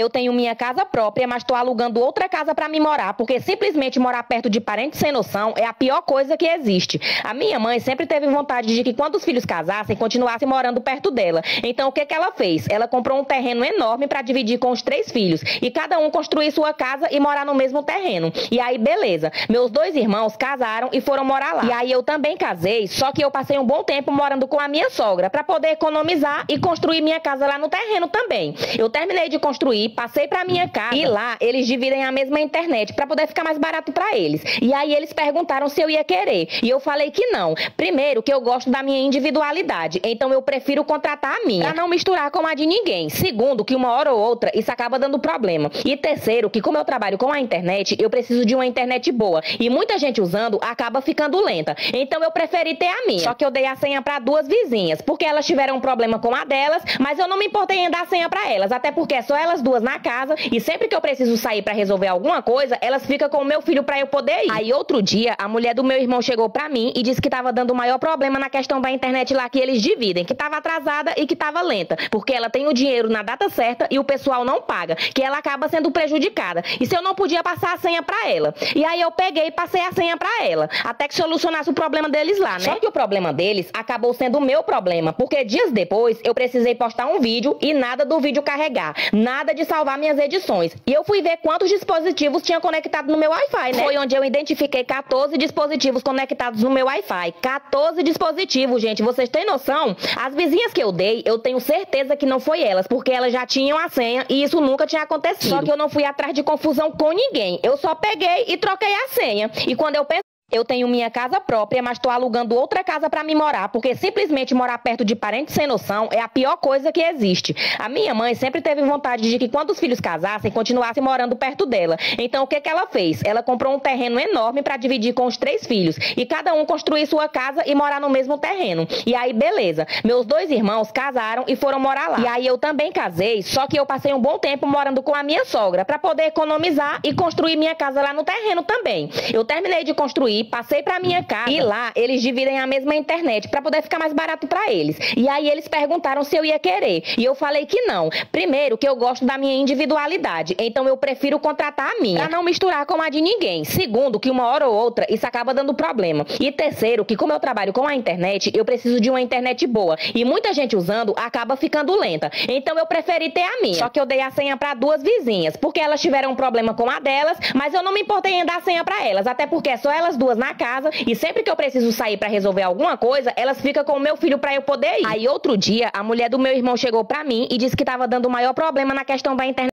Eu tenho minha casa própria, mas tô alugando outra casa pra me morar, porque simplesmente morar perto de parentes sem noção é a pior coisa que existe. A minha mãe sempre teve vontade de que quando os filhos casassem, continuassem morando perto dela. Então o que que ela fez? Ela comprou um terreno enorme pra dividir com os 3 filhos e cada um construir sua casa e morar no mesmo terreno. E aí, beleza. Meus 2 irmãos casaram e foram morar lá. E aí eu também casei, só que eu passei um bom tempo morando com a minha sogra pra poder economizar e construir minha casa lá no terreno também. Eu terminei de construir, passei pra minha casa e lá eles dividem a mesma internet pra poder ficar mais barato pra eles. E aí eles perguntaram se eu ia querer e eu falei que não. Primeiro, que eu gosto da minha individualidade, então eu prefiro contratar a minha, pra não misturar com a de ninguém. Segundo, que uma hora ou outra isso acaba dando problema. E terceiro, que como eu trabalho com a internet, eu preciso de uma internet boa e muita gente usando acaba ficando lenta. Então eu preferi ter a minha. Só que eu dei a senha pra 2 vizinhas, porque elas tiveram um problema com a delas, mas eu não me importei em dar a senha pra elas, até porque é só elas 2 na casa e sempre que eu preciso sair pra resolver alguma coisa, elas ficam com o meu filho pra eu poder ir. Aí outro dia, a mulher do meu irmão chegou pra mim e disse que tava dando o maior problema na questão da internet lá que eles dividem, que tava atrasada e que tava lenta, porque ela tem o dinheiro na data certa e o pessoal não paga, que ela acaba sendo prejudicada. E se eu não podia passar a senha pra ela? E aí eu peguei e passei a senha pra ela, até que solucionasse o problema deles lá, né? Só que o problema deles acabou sendo o meu problema, porque dias depois eu precisei postar um vídeo e nada do vídeo carregar, nada de salvar minhas edições. E eu fui ver quantos dispositivos tinha conectado no meu Wi-Fi, né? Foi onde eu identifiquei 14 dispositivos conectados no meu Wi-Fi. 14 dispositivos, gente, vocês têm noção? As vizinhas que eu dei, eu tenho certeza que não foi elas, porque elas já tinham a senha e isso nunca tinha acontecido. Só que eu não fui atrás de confusão com ninguém, eu só peguei e troquei a senha. E quando eu pensei, eu tenho minha casa própria, mas tô alugando outra casa pra me morar, porque simplesmente morar perto de parentes sem noção é a pior coisa que existe. A minha mãe sempre teve vontade de que quando os filhos casassem, continuassem morando perto dela. Então o que que ela fez? Ela comprou um terreno enorme pra dividir com os 3 filhos e cada um construir sua casa e morar no mesmo terreno. E aí, beleza. Meus 2 irmãos casaram e foram morar lá. E aí eu também casei, só que eu passei um bom tempo morando com a minha sogra pra poder economizar e construir minha casa lá no terreno também. Eu terminei de construir, passei pra minha casa e lá eles dividem a mesma internet pra poder ficar mais barato pra eles. E aí eles perguntaram se eu ia querer e eu falei que não. Primeiro, que eu gosto da minha individualidade, então eu prefiro contratar a minha, pra não misturar com a de ninguém. Segundo, que uma hora ou outra isso acaba dando problema. E terceiro, que como eu trabalho com a internet, eu preciso de uma internet boa e muita gente usando acaba ficando lenta. Então eu preferi ter a minha. Só que eu dei a senha pra 2 vizinhas, porque elas tiveram um problema com a delas, mas eu não me importei em dar a senha pra elas, até porque é só elas 2 na casa e sempre que eu preciso sair pra resolver alguma coisa, elas ficam com o meu filho pra eu poder ir. Aí outro dia, a mulher do meu irmão chegou pra mim e disse que tava dando o maior problema na questão da internet.